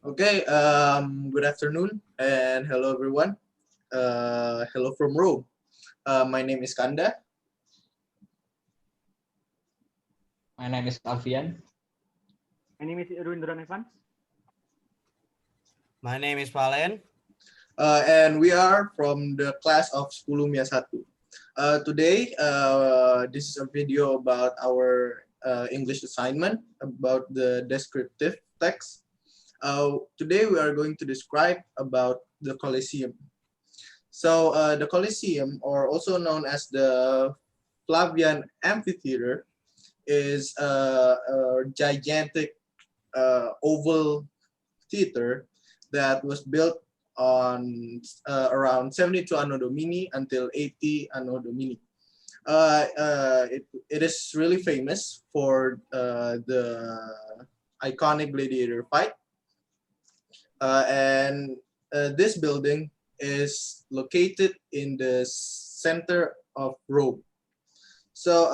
Okay, good afternoon and hello everyone. Hello from Rome. My name is Kanda. My name is Alfian. My name is Irwin Evans. My name is Valen. And we are from the class of 10 Mia 1. Today, this is a video about our English assignment about the descriptive text. Today we are going to describe about the Colosseum. So the Colosseum, or also known as the Flavian Amphitheater, is a gigantic oval theater that was built on around 72 Anno Domini until 80 Anno Domini. It is really famous for the iconic gladiator fight. And this building is located in the center of Rome. So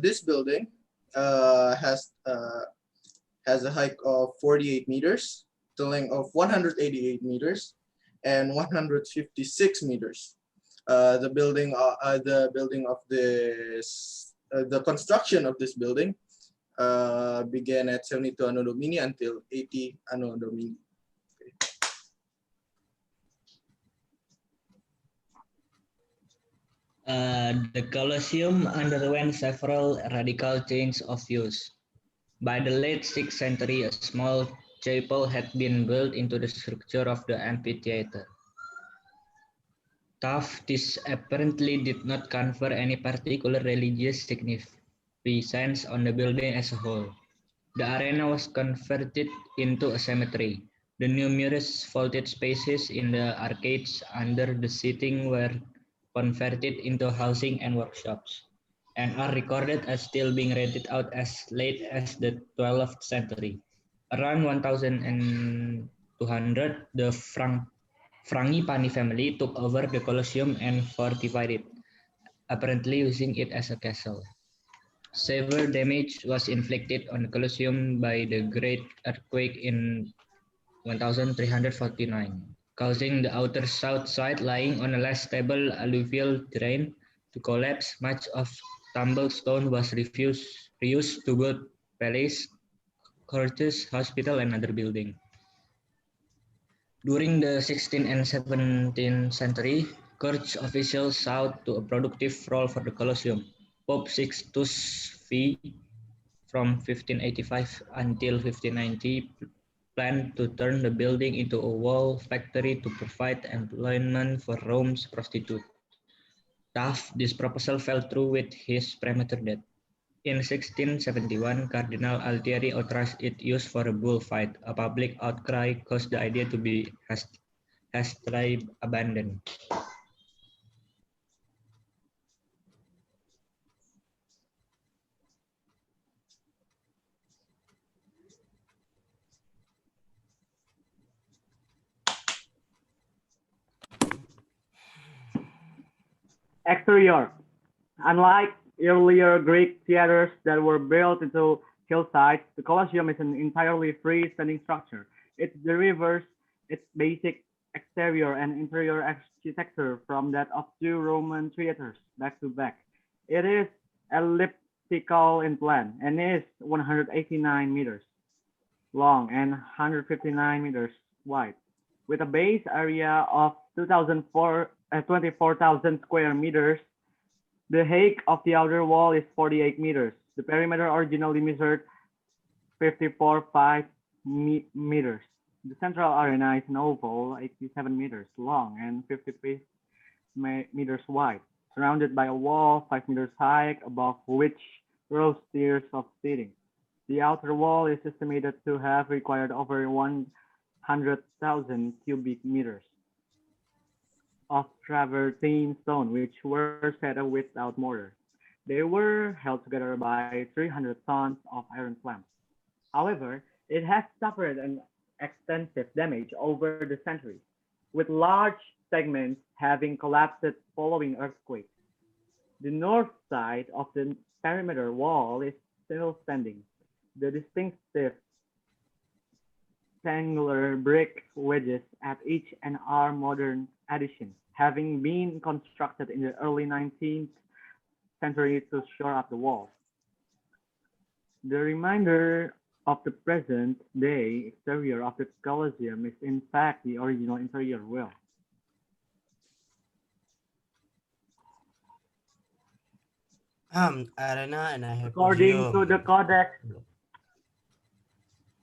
this building has a height of 48 meters, the length of 188 meters, and 156 meters. The building of this, the construction of this building began at 72 Anno Domini until 80 Anno Domini. The Colosseum underwent several radical changes of use. By the late 6th century, a small chapel had been built into the structure of the amphitheater. Thus, this apparently did not confer any particular religious significance on the building as a whole. The arena was converted into a cemetery. The numerous vaulted spaces in the arcades under the seating were converted into housing and workshops, and are recorded as still being rented out as late as the 12th century. Around 1200, the Frangipani family took over the Colosseum and fortified it, apparently using it as a castle. Severe damage was inflicted on the Colosseum by the Great Earthquake in 1349, causing the outer south side, lying on a less stable alluvial terrain, to collapse. Much of tumbled stone was reused to build palace, churches, hospital, and other buildings. During the 16th and 17th century, church officials sought to a productive role for the Colosseum. Pope Sixtus V from 1585 until 1590 planned to turn the building into a wool factory to provide employment for Rome's prostitutes. Thus, this proposal fell through with his premature death. In 1671, Cardinal Altieri authorized its use for a bullfight. A public outcry caused the idea to be hastily abandoned. Exterior. Unlike earlier Greek theaters that were built into hillsides, the Colosseum is an entirely free-standing structure. It derives its basic exterior and interior architecture from that of two Roman theaters back to back. It is elliptical in plan and is 189 meters long and 159 meters wide, with a base area of 24,000 square meters. The height of the outer wall is 48 meters. The perimeter originally measured 54.5 meters. The central arena is an oval, 87 meters long and 50 meters wide, surrounded by a wall 5 meters high, above which rose tiers of seating. The outer wall is estimated to have required over 100,000 cubic meters of travertine stone, which were set up without mortar. They were held together by 300 tons of iron clamps. However, it has suffered an extensive damage over the centuries, with large segments having collapsed following earthquakes. The north side of the perimeter wall is still standing. The distinctive rectangular brick wedges at each and are modern additions, having been constructed in the early 19th century to shore up the walls. The remainder of the present-day exterior of the Colosseum is in fact the original interior well. Arena and According to the Hypogeum. Codex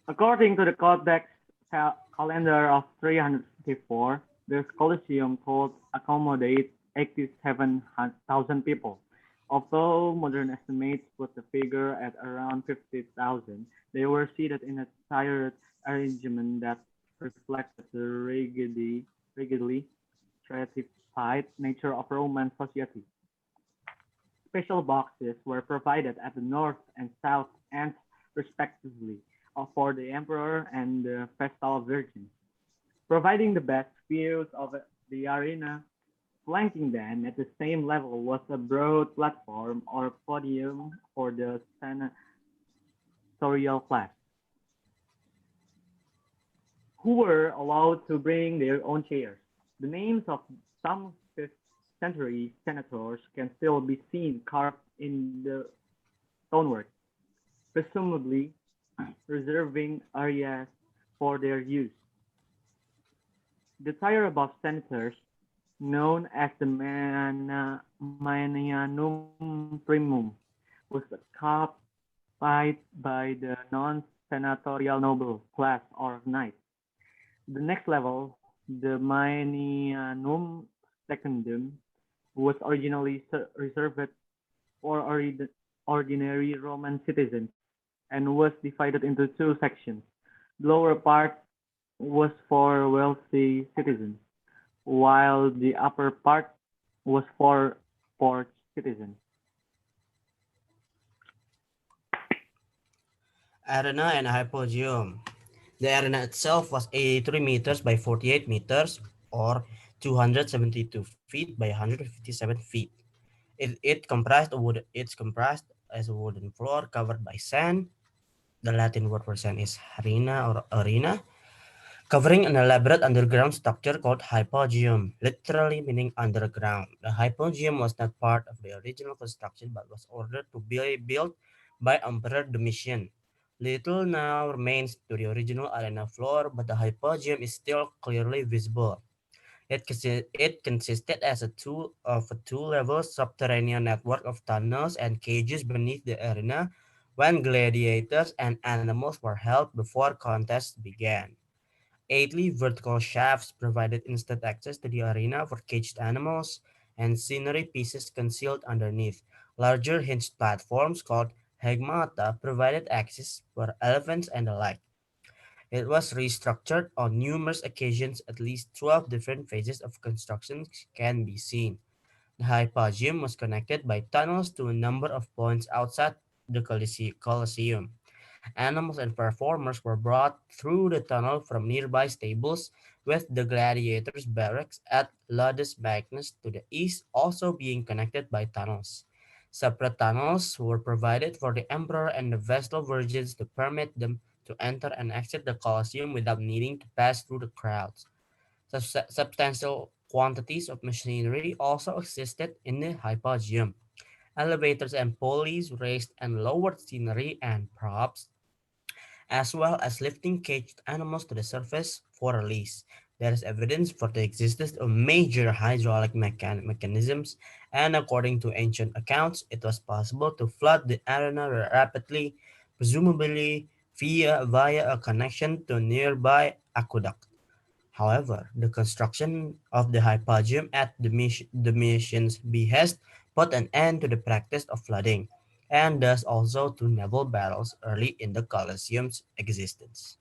According to the Codex calendar of 354, the Colosseum could accommodate 87,000 people. Although modern estimates put the figure at around 50,000, they were seated in a tiered arrangement that reflected the rigidly stratified nature of Roman society. Special boxes were provided at the north and south ends respectively for the emperor and the festal virgins, providing the best views of the arena. Flanking them at the same level was a broad platform or podium for the senatorial class, who were allowed to bring their own chairs. The names of some 5th century senators can still be seen carved in the stonework, presumably reserving areas for their use. The tier above senators, known as the Manianum Primum, was occupied by the non-senatorial noble class or knights. The next level, the Manianum Secundum, was originally reserved for ordinary Roman citizens and was divided into two sections. The lower part was for wealthy citizens, while the upper part was for poor citizens. Arena and Hypogeum. The arena itself was 83 meters by 48 meters or 272 feet by 157 feet. It's comprised as a wooden floor covered by sand. The Latin word for sand is harina or arena, covering an elaborate underground structure called Hypogeum, literally meaning underground. The Hypogeum was not part of the original construction but was ordered to be built by Emperor Domitian. Little now remains to the original arena floor, but the Hypogeum is still clearly visible. It consisted as of a two-level subterranean network of tunnels and cages beneath the arena when gladiators and animals were held before contests began. 80 vertical shafts provided instant access to the arena for caged animals and scenery pieces concealed underneath. Larger hinged platforms called hegmata provided access for elephants and the like. It was restructured on numerous occasions. At least 12 different phases of construction can be seen. The Hypogeum was connected by tunnels to a number of points outside the Colosseum. Animals and performers were brought through the tunnel from nearby stables, with the gladiators' barracks at Ludus Magnus to the east also being connected by tunnels. Separate tunnels were provided for the emperor and the Vestal Virgins to permit them to enter and exit the Colosseum without needing to pass through the crowds. Substantial quantities of machinery also existed in the Hypogeum. Elevators and pulleys raised and lowered scenery and props, as well as lifting caged animals to the surface for release. There is evidence for the existence of major hydraulic mechanisms, and according to ancient accounts, it was possible to flood the arena rapidly, presumably via a connection to a nearby aqueduct. However, the construction of the Hypogeum at the mission's behest put an end to the practice of flooding, and thus also to naval battles early in the Colosseum's existence.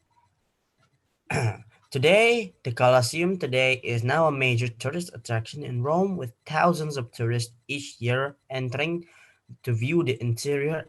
The Colosseum today is now a major tourist attraction in Rome, with thousands of tourists each year entering to view the interior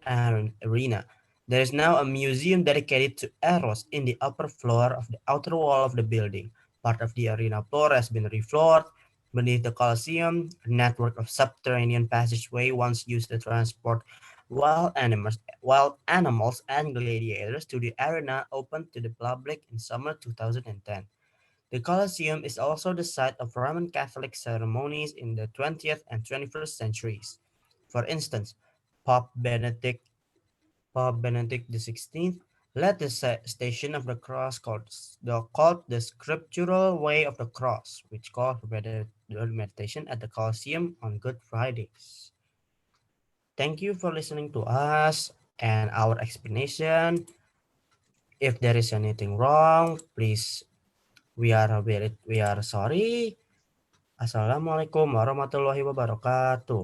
arena. There is now a museum dedicated to Eros in the upper floor of the outer wall of the building. Part of the arena floor has been refloored. Beneath the Colosseum, a network of subterranean passageway once used to transport wild animals and gladiators to the arena opened to the public in summer 2010. The Colosseum is also the site of Roman Catholic ceremonies in the 20th and 21st centuries. For instance, Pope Benedict Pope Benedict XVI led the Station of the Cross called the Scriptural Way of the Cross, which called for meditation at the Colosseum on Good Fridays. Thank you for listening to us and our explanation. If there is anything wrong, please we are sorry. Assalamualaikum warahmatullahi wabarakatuh.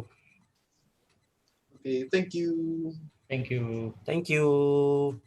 Okay, thank you. Thank you. Thank you.